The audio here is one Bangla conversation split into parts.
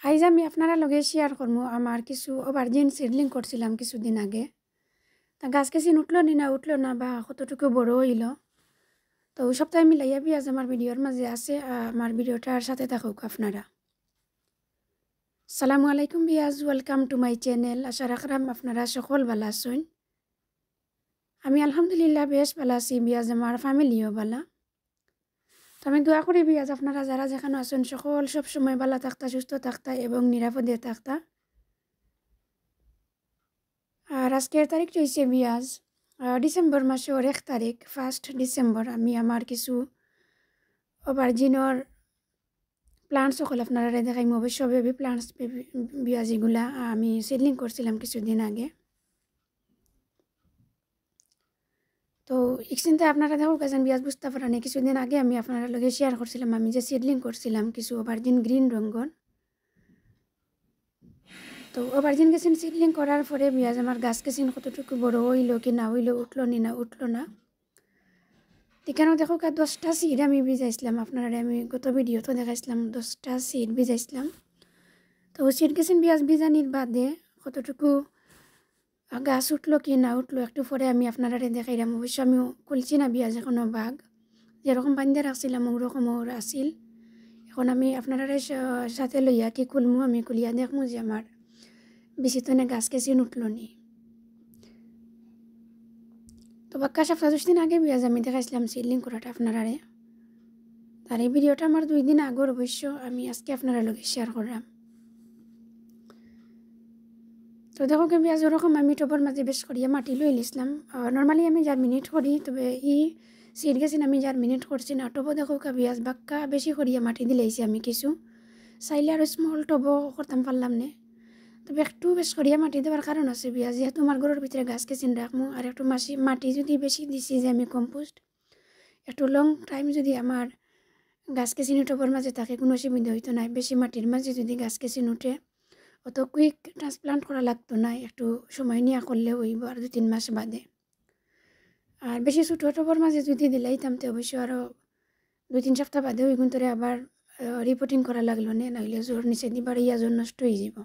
আইজ আমি আপনারা লগে শেয়ার করবো আমার কিছু অভারজিন সিডলিং করছিলাম কিছুদিন আগে। তা গাছ কেসিন উঠলো নি না উঠলো না বা কতটুকু বড় হইল, তো ওই সপ্তাহে মিলাইয়া আজ আমার ভিডিওর মাঝে আছে। আমার ভিডিওটার সাথে থাকুক আপনারা। সালামু আলাইকুম বিয়াজ, ওয়েলকাম টু মাই চ্যানেল। আশা রাখলাম আপনারা সকল ভালো আছেন। আমি আলহামদুলিল্লাহ বেশ ভালো আছি বিয়াজ, আমার ফ্যামিলিও ভালো। তো আমি দোয়া করি বিয়াজ আপনারা যারা যেখানে আছেন সকল সবসময় ভালো থাকতা, সুস্থ থাকতা এবং নিরাপদে থাকতা। আর আজকের তারিখ হয়েছে বিয়াজ ডিসেম্বর মাসের 1 তারিখ, 1 ডিসেম্বর। আমি আমার কিছু অভারজিনর প্লান্টস সকল আপনারা দেখাইম। অবশ্য বেবি প্লান্টস বিয়াজ এগুলা আমি সিডলিং করছিলাম কিছুদিন আগে। তো এক চিন্তা আপনারা দেখো গেছেন বিয়াজ বুঝতে পারেন, কিছুদিন আগে আমি আপনারা লগে শেয়ার করছিলাম আমি যে সিডলিং করছিলাম কিছু অভারজিন গ্রিন রঙের। তো অভারজিন গেছেন সিডলিং করার পরে বিয়াজ আমার গাছ গেছেন কতটুকু বড় হইল কি না হইল, উঠলো নি না উঠলো না। এখানে দেখো 10টা সিড আমি ভিজাইছিলাম, আপনারা আমি গত ভিডিওতে দেখাইছিলাম 10টা সিড ভিজাইছিলাম। তো সিড গেছেন বিয়াজ ভিজানির বাদে কতটুকু গাছ উঠলো কি না উঠলো একটু পরে আমি আপনারা দেখাইলাম। অবশ্য আমি খুলছি না বিয়াজ এখনো বাঘ, যেরকম বান্ধে রাখছিলাম ওরকম ওর আসিল। এখন আমি আপনারা সাথে লইয়া কি খুলমু, আমি খুলিয়া দেখমু যে আমার বেশি তো গাছ কেসিন উঠলো নি। তো বাক্কা 7 দিন আগে বিয়াজ আমি দেখাইছিলাম সিডলিং করাটা আপনারা। আর এই ভিডিওটা আমার 2 দিন আগর, অবশ্য আমি আজকে আপনারা লগে শেয়ার করলাম। তো দেখো কি বিয়াজ ওরকম আমি টবের মাঝে বেশ করিয়া মাটি লই লিছিলাম। নর্মালি আমি জার্মিনেট করি, তবে সিড গেছেন আমি জার্মিনেট করছি না। টবও দেখো বিয়াজ বাক্কা বেশি করিয়া মাটি দিলেইছি আমি কিছু, চাইলে আর স্মল টবও করতাম পারলাম না। তবে একটু বেশ করিয়া মাটি দেওয়ার কারণ আছে বিয়াজ, যেহেতু আমার ঘরের ভিতরে গাছ কেসিন রাখমু। আর একটু মাটি যদি বেশি দিছি যে আমি কম্পোস্ট, একটু লং টাইম যদি আমার গাছ কেসিন টবের মাঝে থাকে কোনো অসুবিধা হইতো না। বেশি মাটির মাঝে যদি গাছ কেসিন উঠে অত কুইক ট্রান্সপ্লান্ট করা লাগতো না, একটু সময় নিয়ে করলে হইব আর 2-3 মাস বাদে। আর বেশি ছোটো টবের মাঝে যদি দিলাইতাম তো অবশ্য আরও 2-3 সপ্তাহ বাদে ওই গুণতরে আবার রিপোর্টিং করা লাগলো না, নইলে জোর নিচে দিবার ইয়া জোর নষ্ট হয়ে যাব।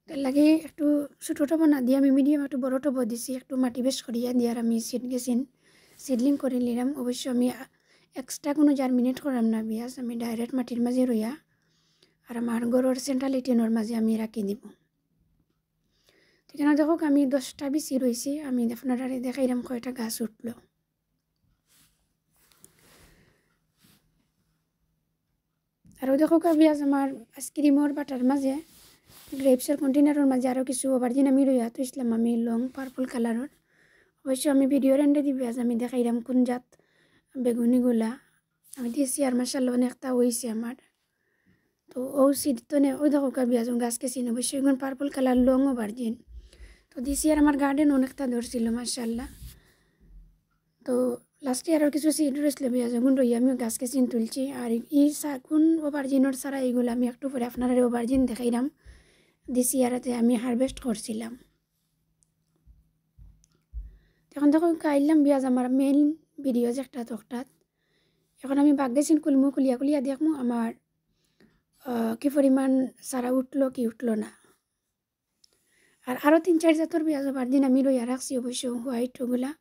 তার লাগে একটু ছোটো টব না দিয়ে আমি মিডিয়াম একটু বড় টব দিছি, একটু মাটি বেশ করিয়া দিয়ে আর আমি সিড গেছিন সিডলিং করে নিলাম। অবশ্য আমি এক্সট্রা কোনো জার্মিনেট করাম না বিয়াজ, আমি ডাইরেক্ট মাটির মাঝে রইয়া আর আমার গরুর সেন্ট্রাল টিনের মাঝে আমি রাখি দিব। এখানে দেখো আমি 10টা বিচি রয়েছি, আমি আপনারা দেখাইলাম কয়টা গাছ উঠলো। আর দেখো বিয়াজ আমার আইসক্রিমের বাটার মাঝে গ্রেপসের কন্টেনারের মাঝে আরও কিছু অভারজিন আমি রইয়া তুইছিলাম আমি লং পার্পল কালারের। অবশ্য আমি ভিডিওর এন্ডে দিবি আজ আমি দেখাইলাম কোন জাত বেগুনিগুলা আমি দিয়েছি। আর মাশাআল্লাহ অনেকটা হয়েছে আমার। তো ও সিড তো ওই দেখো বিয়াজ গাছ কেছি অবশ্যই এগুলো পার্পল কালার লং অভারজিন তো দিছি। আর আমার গার্ডেন অনেকটা ধরছিল মাশাআল্লাহ। তো লাস্টে আরও কিছু সিড রয়েছিল বিয়াজ গুণ রই আমিও গাছ কেসিন তুলছি। আর কোন ওভারজিনের ছাড়া এইগুলো আমি একটু পরে আপনারা ওভারজিন দেখাইলাম দিছি আর আমি হারভেস্ট করছিলাম। এখন দেখো আইলাম বিয়াজ আমার মেইন ভিডিও যে একটা তকটাত। এখন আমি বাগ গেছিন কুলমু কুলিয়া দেখমু আমার কি পরিমাণ সারা উঠলো কি উঠলো না। আর আরও 3-4 জাতর বিয়াজ ওভারজিন আমি রইয়া রাখছি, অবশ্য হোয়াইট ওগুলা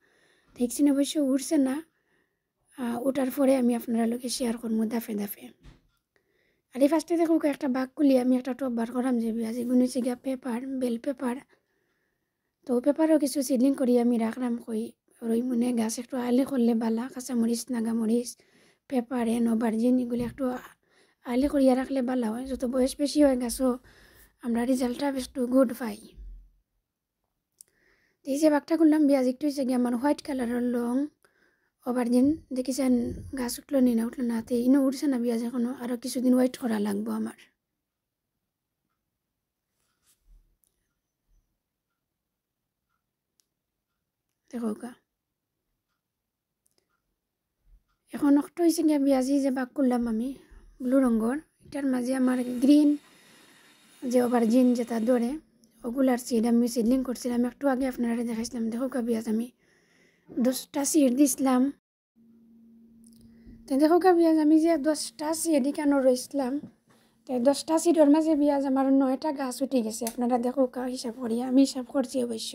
দেখছেন অবশ্য উঠছে না। ওটার পরে আমি আপনারা লোকে শেয়ার করবো দাফে দাফে। আর এই ফার্স্টে দেখো একটা বাগ খুলি আমি একটা টপ বার করাম যে বিয়াজ এগুলো হচ্ছে গিয়া পেপার, বেল পেপার। তো পেপারও কিছু সিডলিং করি আমি রাখলাম কই রই মনে গাছ একটু আলি করলে বালা, কাঁচামরিচ নাগামরিচ পেপার ওভারজিন এগুলি একটু আলি করিয়া রাখলে বালা হয়। যত বয়স বেশি হয় গাছও আমরা রেজাল্টটা বেশ গুড পাই। এই যে বাগটা করলাম বিয়াজ একটু হচ্ছে গিয়ে আমার হোয়াইট কালারের লং ওভারজিন দেখেছেন গাছ উঠলো নি না উঠলো না, তে ইনো উঠছে না বিয়াজ এখনো, আরও কিছুদিন ওয়েট করা লাগবো আমার। দেখো এখন একটা হয়েছে গিয়া বিয়াজি যে বাগ করলাম আমি ব্লু রঙর, এটার মাঝে আমার গ্রিন যে ওভারজিন যেটা ধরে ওগুলার সিড আমি সিডলিং করছিলাম একটু আগে আপনারা দেখাইছিলাম। দেখো বিয়াজ আমি 10টা সিড দিছিলাম তো দেখো কা পেঁয়াজ আমি যে 10টা সিডি কেন রইছিলাম, তো 10টা সিডর মাঝে পেঁয়াজ আমার 9টা গাছ উঠে গেছে। আপনারা দেখো কা হিসাব করি, আমি হিসাব করছি অবশ্য।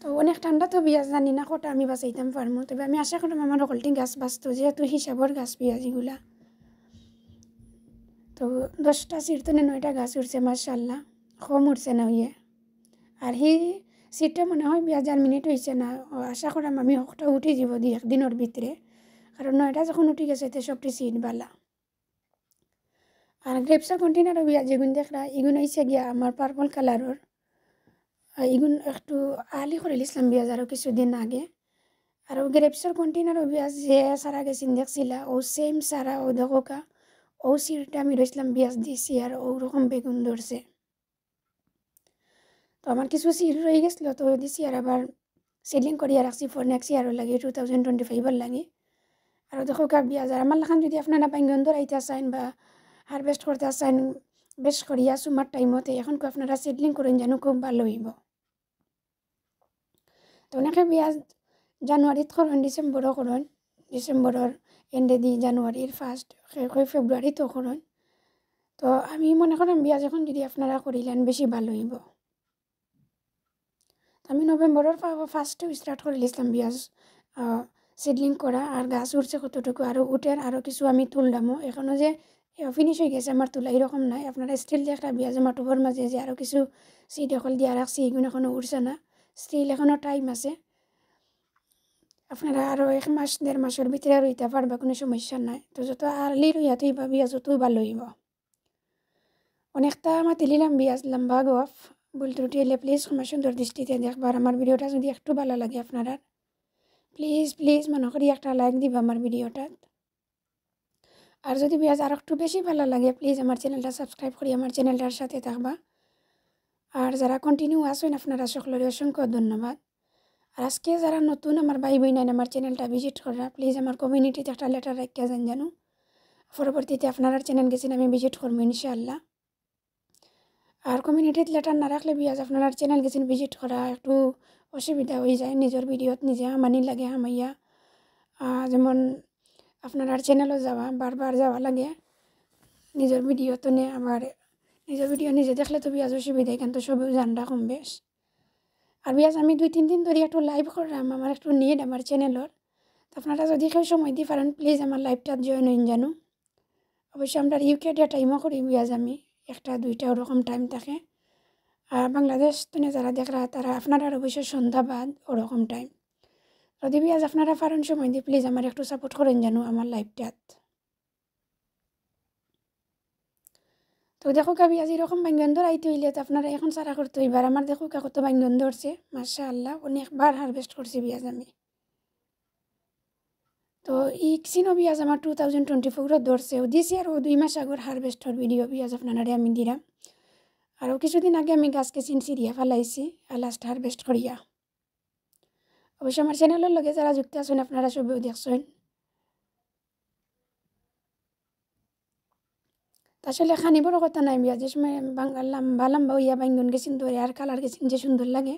তো অনেক ঠান্ডা তো পেঁয়াজ জানি না কটা আমি বাঁচাইতাম পারবো, তবে আমি আশা করলাম আমার সকলটি গাছ বাঁচত, যেহেতু হিসাবর গাছ পেঁয়াজ এগুলা। তো 10টা সিট তো 9টা গাছ উঠছে মাশাআল্লাহ, কম উঠছে না ইয়ে। আর সেই সিটটা মনে হয় পেঁয়াজ মিনিট হয়েছে না, আশা করলাম আমি ওটা উঠে যাব 2-1 দিনের ভিতরে, কারণ 9টা যখন উঠে গেছে তো সবটি সিট বালা। আর গ্রেপসের কন্টেনারও পেঁয়াজ যেগুন দেখলা এগুন হয়েছে গিয়া আমার পার্পল কালারের, এগুন একটু আলি করে লিসলাম পেঁয়াজ আরও কিছুদিন আগে। আর গ্রেপসের কন্টেনারও পেঁয়াজ যে সারা গেছিন দেখছিলা ও সেম সারা ও দেখোকা ও সিটটা আমি রইছিলাম পেঁয়াজ দিয়েছি আর ওরকম বেগুন ধরছে। তো আমার কিছু সিট রয়ে গেছিলো তো দিছি আর আবার সিলিং করিয়া রাখছি ফর নেক্সট ইয়ারও লাগে 2025 লাগে। আর দেখো কা পেঁয়াজ আর আমার লাখান যদি আপনারা বাইঙ্গন ধরাইতে চান বা হারভেস্ট করতে চান বেশ করিয়া সুমার টাইমতে এখন আপনারা সিডলিং করেন যেন খুব ভালো হইব। তো অনেকে পেঁয়াজ জানুয়ারিত করেন, ডিসেম্বরও করেন, ডিসেম্বরের এন্ডে দি জানুয়ারির ফার্স্ট ফেব্রুয়ারিতেও করেন। তো আমি মনে করেন পেঁয়াজ এখন যদি আপনারা করিলেন বেশি ভালো হইব। আমি নভেম্বরের ফার্স্টে স্টার্ট করে দিয়েছিলাম পেঁয়াজ সিডলিং করা, আর গাছ উঠছে কতটুকু আরও উঠেন আরও কিছু আমি তুললামও, এখনও যে ফিনিশ হয়ে গেছে আমার তোলা এরকম নাই। আপনারা স্টিল যে একটা পেঁয়াজ আমার টুবর মাঝে যে আরও কিছু সিড অকল দিয়া রাখছি এগুলো এখনও উঠছে না, স্টিল এখনও টাইম আছে। আপনারা আরও 1 মাস 1.5 মাসের ভিতরে রইতে পারবা, কোনো সমস্যা নাই। তো যত আর্লি রইয়া তুইবা পেঁয়াজ তত ভালো হইব। অনেকটা মাতি নিলাম পেঁয়াজ লম্বা গফ, ভুল ত্রুটি এলে প্লিজ ক্ষমা সুন্দর দৃষ্টিতে দেখবার। আমার ভিডিওটা যদি একটু ভালো লাগে আপনারা প্লিজ প্লিজ মনে করি একটা লাইক দিবা আমার ভিডিওটাত। আর যদি পেঁয়াজ আর একটু বেশি ভালো লাগে প্লিজ আমার চ্যানেলটা সাবস্ক্রাইব করি আমার চ্যানেলটার সাথে থাকবা। আর যারা কন্টিনিউ আসেন আপনারা সকলের অসংখ্য ধন্যবাদ। আর আজকে যারা নতুন আমার ভাই বোন আমার চ্যানেলটা ভিজিট করা প্লিজ আমার কমিউনিটিতে একটা লেটার রাখিয়া যান জানো, পরবর্তীতে আপনারা চ্যানেল গেছেন আমি ভিজিট করবো ইনশাআল্লাহ। আর কমিউনিটিত লেটার না রাখলে পেঁয়াজ আপনারা চ্যানেল গেছেন ভিজিট করা একটু অসুবিধা হয়ে যায়, নিজের ভিডিওত নিজে হামানি লাগে হামাইয়া, যেমন আপনার চ্যানেলও যাওয়া বারবার যাওয়া লাগে নিজের ভিডিও তো নে, আবার নিজের ভিডিও নিজে দেখলে তো পেঁয়াজ অসুবিধা এখান তো সবই জানরা কম বেশ। আর পেঁয়াজ আমি 2-3 দিন ধরে একটু লাইভ করলাম, আমার একটু নেট আমার চ্যানেলের, তো আপনারা যদি কেউ সময় দিয়ে পারেন প্লিজ আমার লাইভটা জয়েন হইন জানো। অবশ্যই আমরা ইউকে ডে টাইমও করি পেঁয়াজ আমি 1-2টা ওরকম টাইম থাকে, আর বাংলাদেশ তুমি যারা দেখরা তারা আপনারা অবশ্যই সন্ধ্যাবাদ ওরকম টাইম। যদি পেঁয়াজ আপনারা পারেন সময় দিয়ে প্লিজ আমার একটু সাপোর্ট করেন জানো আমার লাইভটাত। তো দেখো কা পেঁয়াজ এরকম বাইঙ্গন ধরাইতে হইলে তো আপনারা এখন সারা করতে হইবার। আমার দেখো কা কত বাইঙ্গন ধরছে মাশাআল্লাহ, অনেকবার হারভেস্ট করছি পেঁয়াজ আমি। তো এই কিসিনো পেঁয়াজ আমার 2024 ধরছে দিছি, আর 2 মাস আগর হারভেস্টর ভিডিও পেঁয়াজ আপনারা আমি দিলাম। আরও কিছুদিন আগে আমি গাছকে চিনচিরিয়া ফেলাইছি আর লাস্ট হারভেস্ট করিয়া। অবশ্য আমার চ্যানেলের লগে যারা যুক্ত আছেন আপনারা সবেও দেখছেন। আসলে খানি বড় কথা নাই পেঁয়াজ যে সময় লম্বা লম্বা হইয়া বাইঙ্গন গেছিন ধরে আর কালার গেছিন যে সুন্দর লাগে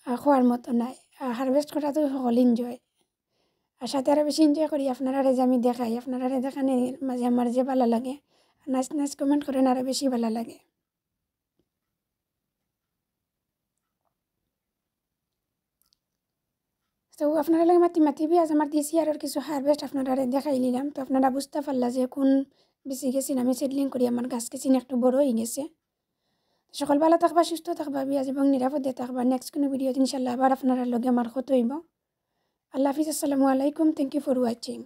খোয়ার মতো নাই। হারভেস্ট করা তো সকল এনজয়, আর সাথে আরও বেশি এনজয় করি আপনারা যে আমি দেখাই, আপনারা দেখানে মাঝে আমার যে ভালো লাগে নাচ নাচ কমেন্ট করেন আরও বেশি ভালো লাগে। তো আপনারা লাগে মাতি মাতি পেঁয়াজ আমার দিছি আর কিছু হারভেস্ট আপনারা দেখাই নিলাম, তো আপনারা বুঝতে পারলা যে কোন বেশি গেছেন আমি সেডলিং করি আমার গাছ গেছিন একটু বড় হয়ে গেছে। সকল ভালো থাকবা সুস্থ থাকবা পেঁয়াজ এবং নিরাপদে থাকবা। নেক্সট কোনো ভিডিও ইনশাল্লাহ আবার আপনারা লগে আমার কথা হইব। আল্লাহ হাফিজ, আসসালামু আলাইকুম, থ্যাংক ইউ ফর ওয়াচিং।